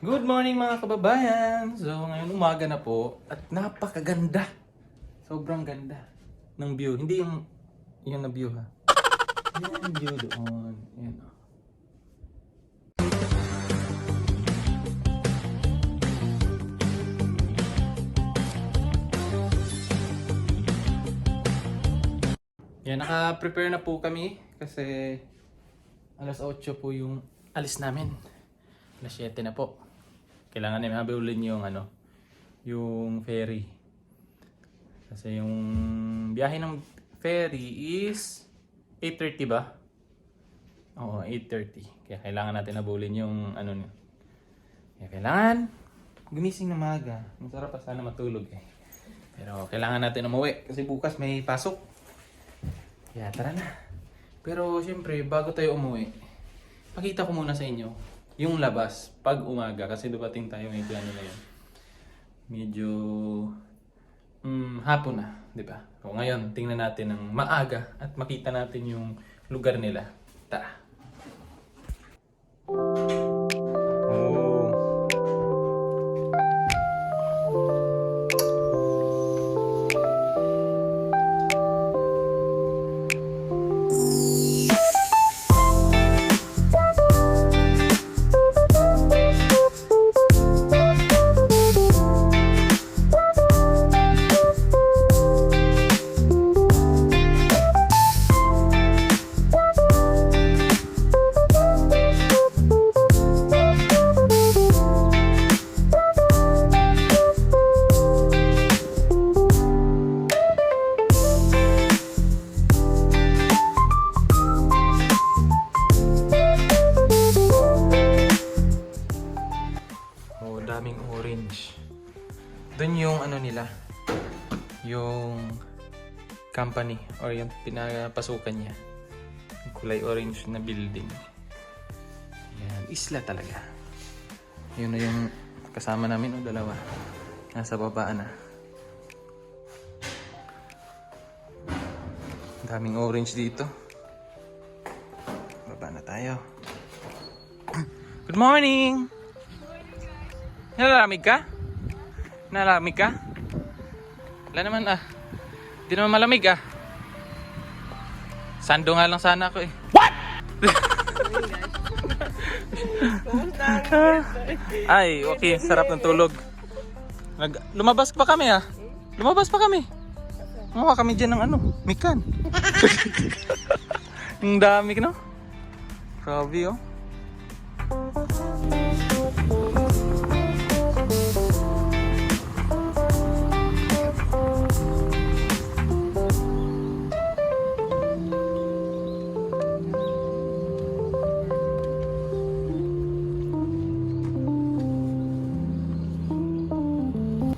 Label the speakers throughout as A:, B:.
A: Good morning mga kababayan! So ngayon umaga na po at napakaganda. Sobrang ganda ng view. Hindi yung na view ha. Yung view doon. Yan o. Yan, naka-prepare na po kami kasi alas 8 po yung alis namin. Alas 7 na po. Kailangan namin habulin yung ferry. Kasi yung biyahe ng ferry is 8:30 ba? Oo, 8:30. Kaya kailangan natin habulin yung niyo. Kaya kailangan gumising na maaga. Masarap pa sana matulog eh. Pero kailangan natin umuwi kasi bukas may pasok. Kaya tara na. Pero syempre, bago tayo umuwi, pakita ko muna sa inyo yung labas pag umaga kasi dumating tayo medyo medyo hapon na, di ba? So ngayon, tingnan natin ng maaga at makita natin yung lugar nila. Tara. Oh. Oh, daming orange. Doon yung nila, yung company or yung pinapasukan niya. Yung kulay orange na building. Yan, isla talaga. Yun na yung kasama namin, dalawa. Nasa baba na. Daming orange dito. Baba na tayo. Good morning! Nalalamig ka? Nalalamig ka? Wala naman Di naman malamig Sando nga lang sana ako eh. What? Ay, okay. Sarap ng tulog. Lumabas pa kami Lumabas pa kami. Mukha kami dyan ng mikan. Ang dami no? Grabe oh.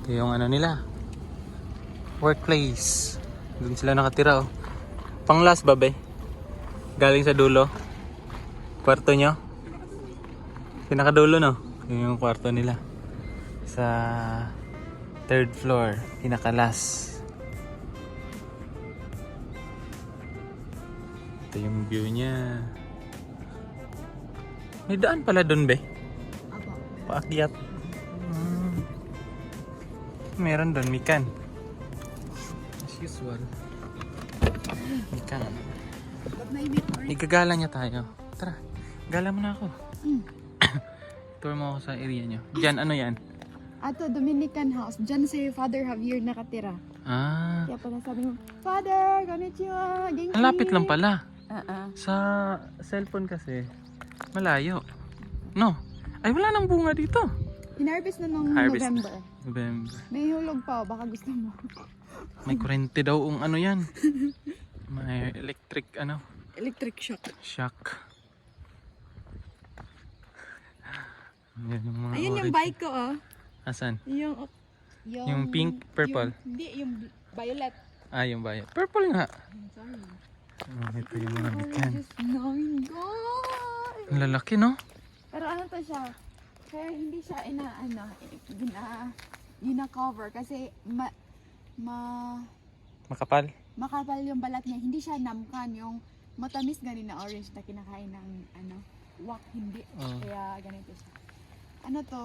A: Yung nila, workplace. Doon sila nakatira oh. Pang last babe. Galing sa dulo. Kwarto nyo. Pinakadulo no. Yung kwarto nila. Sa third floor. Pinakalas. Ito yung view niya. May daan pala doon be. Paakyat. Meron doon, mikan. As usual. Mikan. Igagala niya tayo. Tara, gala mo na ako. Tour mo ako sa area niyo. Diyan, ano yan?
B: Ato, Dominican house. Diyan si Father Javier nakatira. Kaya pala sabi mo, Father, konnichiwa, genki.
A: Ang lapit lang pala. Sa cellphone kasi, malayo. No? Ay, wala nang bunga dito.
B: Inharvest na nung
A: Harvest
B: November. May hulog pa, baka gusto mo.
A: May kurente daw yan. May electric
B: Electric shock.
A: shock. Yan yung mga
B: Ayun yung
A: orange.
B: bike ko
A: Asan?
B: Yung
A: pink, purple?
B: Hindi, yung violet.
A: Yung violet. Purple nga.
B: Sorry.
A: Ito yung mga mikan.
B: God!
A: Ang lalaki no?
B: Pero to siya? Kaya hindi siya gina-cover kasi
A: Makapal?
B: makapal yung balat niya. Hindi siya namkan yung matamis ganin na orange na kinakain ng wak, hindi. Kaya ganito siya. Ano to?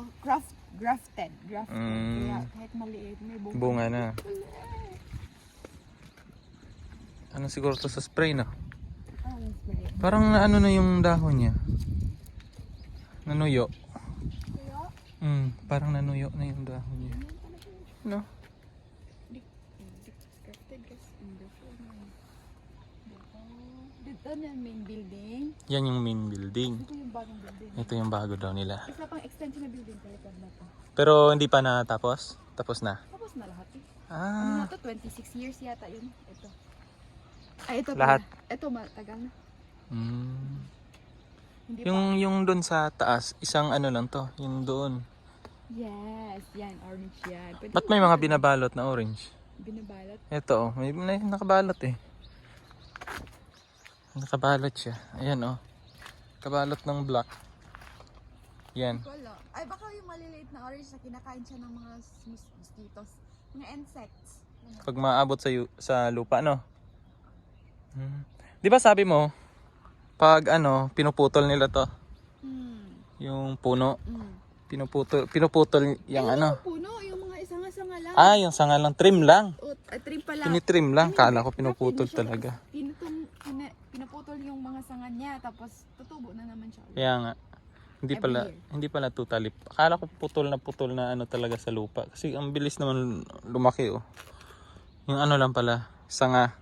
B: Grafted.
A: Mm.
B: Kaya kahit maliit, may bunga.
A: Bunga na. Ano siguro to sa spray, no?
B: Spray.
A: Parang ano na yung dahon niya. Nanuyo.
B: Kaya,
A: Parang nanuyo na yung dahon niya. No?
B: grafted kasi dito na yung main building.
A: Yan yung main building.
B: Ito yung bagong building.
A: Ito yung bago daw nila.
B: Isa pang extension na building talaga na to.
A: Pero hindi pa natapos? Tapos na?
B: Tapos na lahat eh. Ano na
A: Ah,
B: to? 26 years yata yun. Ito. Ay, ito
A: Lahat?
B: pala. Ito matagal na.
A: mm.
B: Hindi
A: Yung doon sa taas, isang ano lang to, yung doon.
B: Yes, yan. Orange yan. Pwede
A: Ba't may mga binabalot na orange?
B: binabalot.
A: Ito oh, may nakabalot eh. Nakabalot siya. Ayan oh. Kabalot ng black. Yan.
B: Wala. Ay, baka yung maliliit na orange na kinakain siya ng mga mosquitoes. Mga insects.
A: Pag maabot sa lupa, no? Di ba sabi mo, pag ano, pinuputol nila to, yung puno, pinuputol yung ano.
B: Yung puno, yung mga isanga-sanga lang.
A: Ah, yung sanga lang, trim lang.
B: O, trim pala.
A: Tinitrim lang, kala ko pinuputol talaga.
B: Pinuputol yung mga sanga niya, tapos tutubo na naman siya.
A: Kaya nga, hindi pala totally. Akala ko putol na ano talaga sa lupa. Kasi ang bilis naman lumaki oh. Yung ano lang pala, sanga.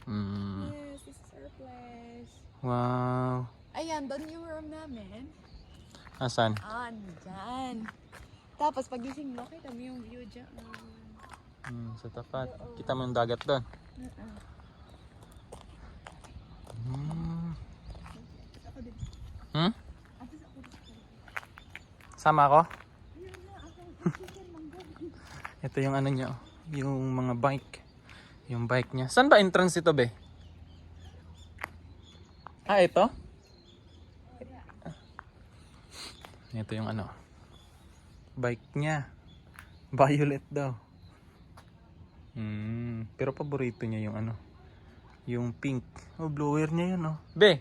B: Yes, this is our place.
A: Wow.
B: Ayan, doon yung room namin.
A: Asan?
B: Dyan. Tapos pagising mo, kita mo yung view dyan.
A: Sa tapat. Kita mo yung dagat doon.
B: Ako din. Atas ako din.
A: Sama ako?
B: Ayun na, ako. Chicken mango.
A: Ito yung ano niya, oh. Yung mga bike. Yung bike niya. Saan ba entrance ito, be? Ah, ito? Ito yung ano. Bike niya. Violet daw. Pero paborito niya yung ano. Yung pink. Oh, blower niya yun, oh. Be,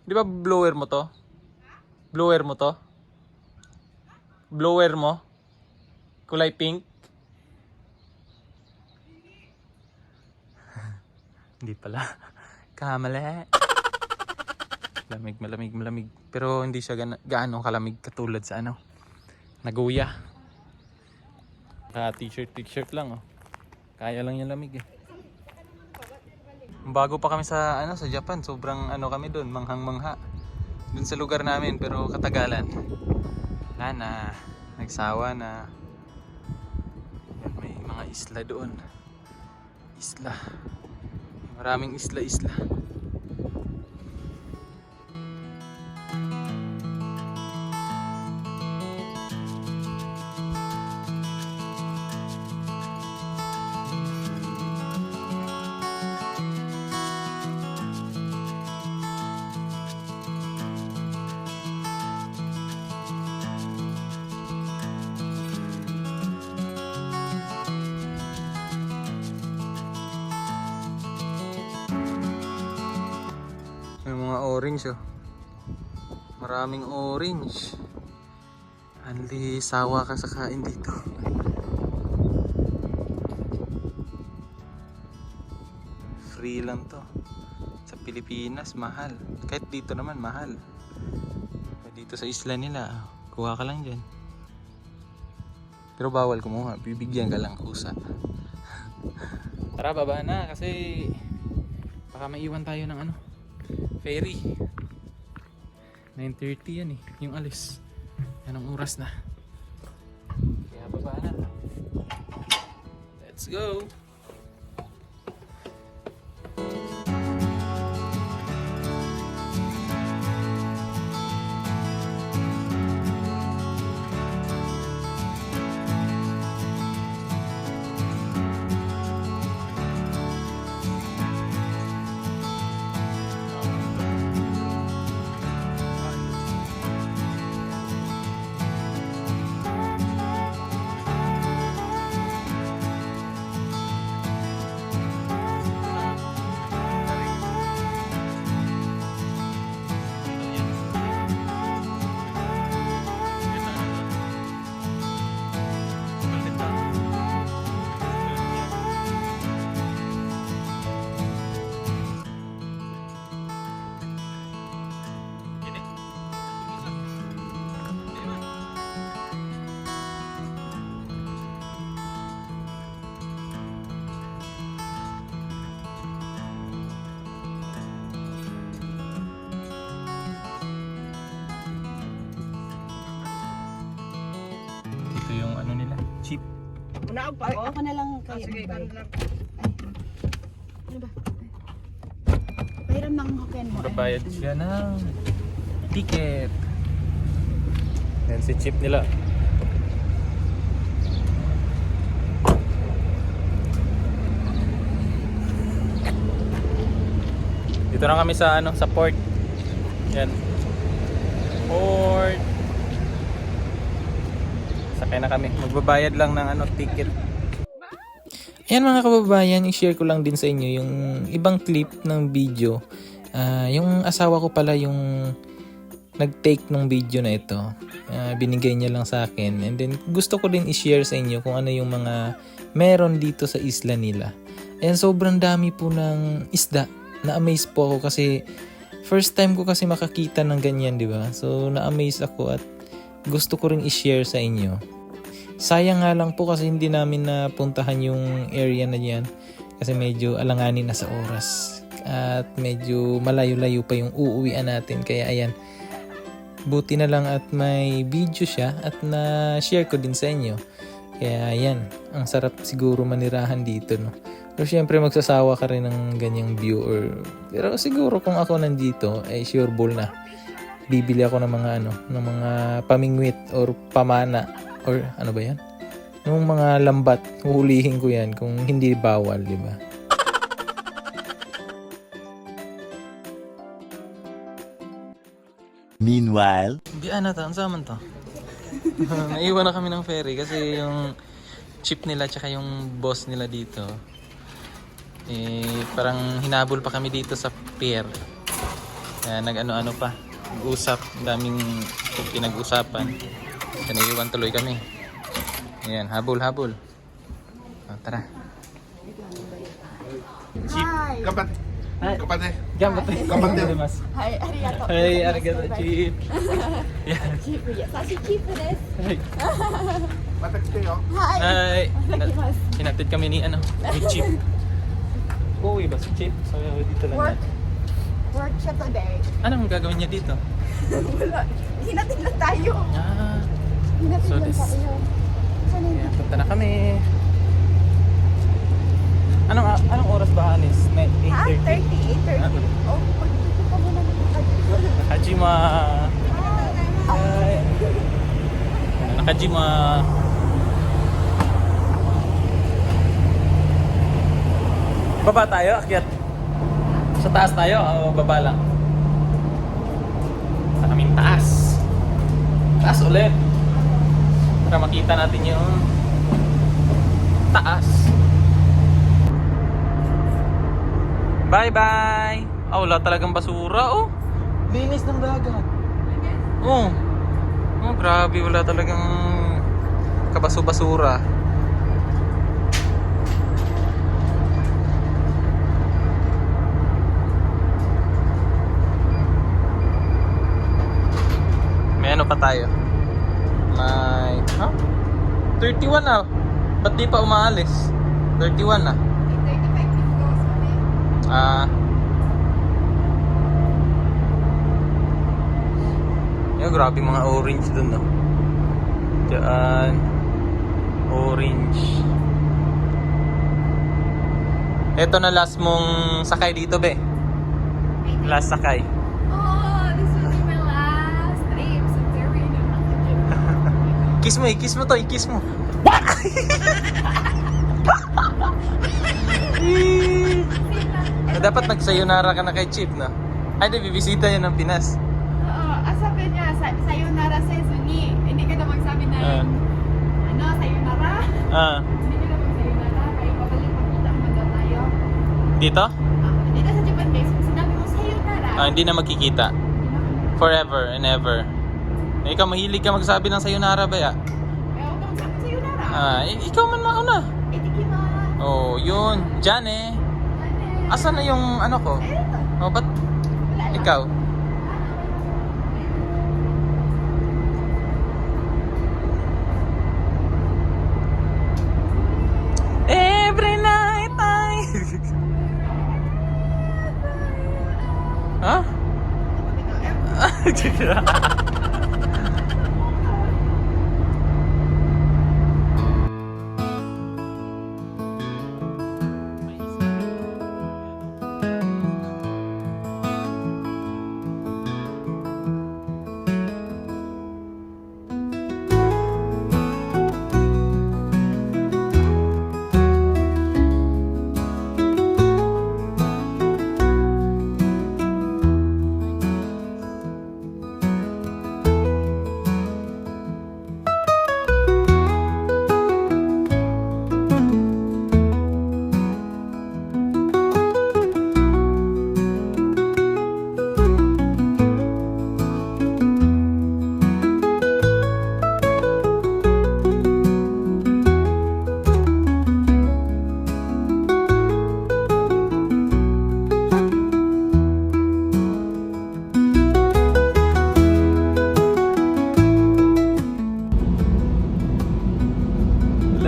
A: di ba blower mo to? Blower mo to? Blower mo? Kulay pink? Hindi pala. Kamali. Malamig. Pero hindi siya gaano kalamig katulad sa ano. Nagoya. T-shirt lang, oh. Kaya lang yung lamig eh. Bago pa kami sa sa Japan, sobrang ano kami doon, manghang-mangha. Doon sa lugar namin, pero katagalan. Wala na, nagsawa na. Yan, may mga isla doon. Isla. Maraming isla. May mga orange oh. Maraming orange. Anli, sawa ka sa kain dito. Free lang to. Sa Pilipinas, mahal. Kahit dito naman, mahal. Dito sa isla nila, kuha ka lang dyan. Pero bawal kumuha. Bibigyan ka lang kusa. Tara, baba na kasi baka maiwan tayo ng ano, ferry. 9:30 yan eh, yung alis. Yan ang oras na. Kaya baba na. Let's go! jeep.
C: Unaog pa ako.
B: Ako na lang kayo.
C: Sige, ikaw na lang.
B: Ano ba? Pahiram ng hoken mo.
A: Magbabayad siya ng ticket. Yan si jeep nila. Dito na kami sa sa port. Yan. Port. Sakay na kami. Magbabayad lang ng ticket. Ayan mga kababayan, i-share ko lang din sa inyo yung ibang clip ng video. Yung asawa ko pala yung nag-take ng video na ito. Binigay niya lang sa akin. And then gusto ko din i-share sa inyo kung ano yung mga meron dito sa isla nila. Ayan, sobrang dami po ng isda. Na-amaze po ako kasi first time ko kasi makakita ng ganyan, di ba? So na-amaze ako at gusto ko rin i-share sa inyo. Sayang nga lang po kasi hindi namin napuntahan yung area na yan kasi medyo alanganin na sa oras at medyo malayo-layo pa yung uuwian natin. Kaya ayan, buti na lang at may video siya at na-share ko din sa inyo. Kaya ayan, ang sarap siguro manirahan dito, no? Pero syempre magsasawa ka rin ng ganyang view pero siguro kung ako nandito ay sure ball na bibili ako ng mga ng mga pamingwit or pamana or ano ba yan? Yung mga lambat, huhulihin ko yan kung hindi bawal, di ba?
D: Meanwhile,
A: Di to, saan man to? Naiwan na kami ng ferry kasi yung chip nila tsaka yung boss nila dito parang hinabol pa kami dito sa pier. Kaya nag-ano pa, usap, daming pinag-usapan. Kaya naiwan tuloy kami. Ayan, habol. Tara.
B: Hi!
C: Kapat. Kapatid.
A: Gambat mas.
B: Hi, arigato.
A: Hey, arigato, Chip. Yan.
B: Chief, yasashi chief desu.
C: Matak kayo.
B: Hi!
A: Hi.
B: Nakikimas.
A: Hinatid kami ni Chip. Uwi ba si Chip? So, dito lang
B: Work.
A: yan.
B: Work siya today.
A: Anong gagawin niya dito?
B: Wala. Hinatid lang tayo. Hinatid
A: So
B: lang
A: this-
B: tayo. Saan
A: Ayan,
B: yun?
A: punta na kami. Anong oras ba, Anis?
B: Ha?
A: 8:30?
B: 30? 8:30? Oh, pagdito ka muna ng
A: Nakajima. Hi. Nakajima. Baba tayo, akyat. Sa taas tayo o baba lang? Sa kaming taas. Taas ulit. Para makita natin yung taas. Bye-bye! Wala talagang basura, oh. Linis ng dagat. Oh. Oh, grabe. Wala talagang kabaso-basura. May ano pa tayo? May... 31 na. Ba't di pa umaalis? 31 na.
B: 35 minutes kami.
A: Grabe mga orange dun, no? Diyan. Orange. Ito na last mong sakay dito, be. Last sakay.
B: Oh, this will be my last trip. So very
A: Kiss mo to, i-kiss mo. What? Dapat nagsayonara ka na kay Chip, no? Ay, di, bibisita yun ng Pinas.
B: Oo, sabi niya, sayonara sezuni. Hindi ka na magsabi na, sayonara. Hindi ka na magsayonara. Kaya babalik makita mo daw tayo.
A: Dito?
B: Dito sa Japan base, sinabi mo sayonara.
A: Hindi na magkikita. Forever and ever. Ikaw, mahilig ka magsabi ng sayonara ba ya?
B: Kaya huwag ka magsabi sayonara.
A: Ikaw man mauna.
B: Itikimasu.
A: Oh, yun. Diyan eh. Asan na yung ano ko? Oh, ba't
B: Wala lang.
A: ikaw? Every night I... Ha?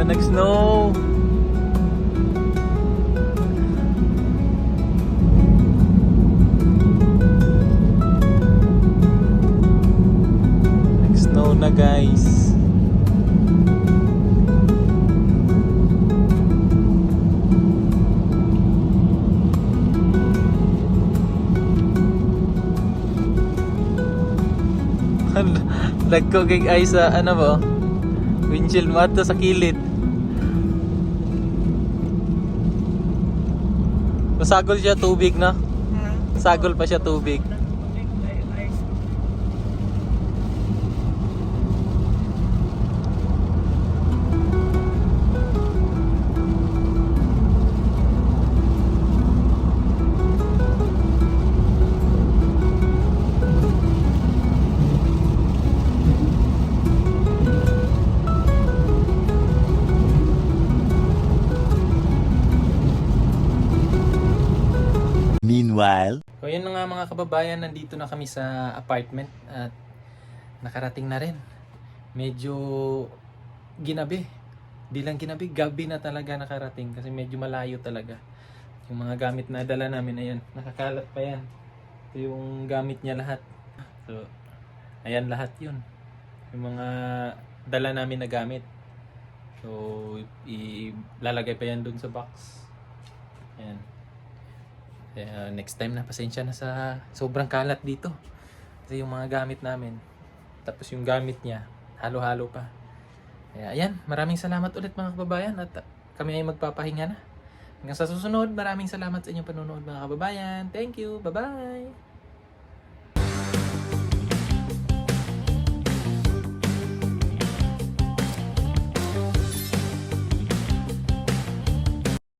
A: Nag-snow. Nag-snow na guys. Lagko kay ay sa ano ba? Windshield mo ato sa kilid. Masagol siya tubig na. Sagol pa siya tubig.
D: Meanwhile,
A: So yun na nga mga kababayan, nandito na kami sa apartment at nakarating na rin. Medyo ginabi. Di lang ginabi, gabi na talaga nakarating kasi medyo malayo talaga. Yung mga gamit na dala namin, ayan, nakakalat pa yan. Ito yung gamit niya lahat. So, ayan lahat yun. Yung mga dala namin na gamit. So, ilalagay pa yan dun sa box. Ayan. Next time na, pasensya na sa sobrang kalat dito. Kasi yung mga gamit namin, tapos yung gamit niya, halo-halo pa. Kaya ayan, maraming salamat ulit mga kababayan at kami ay magpapahinga na. Hanggang sa susunod, maraming salamat sa inyong panonood mga kababayan. Thank you, bye-bye!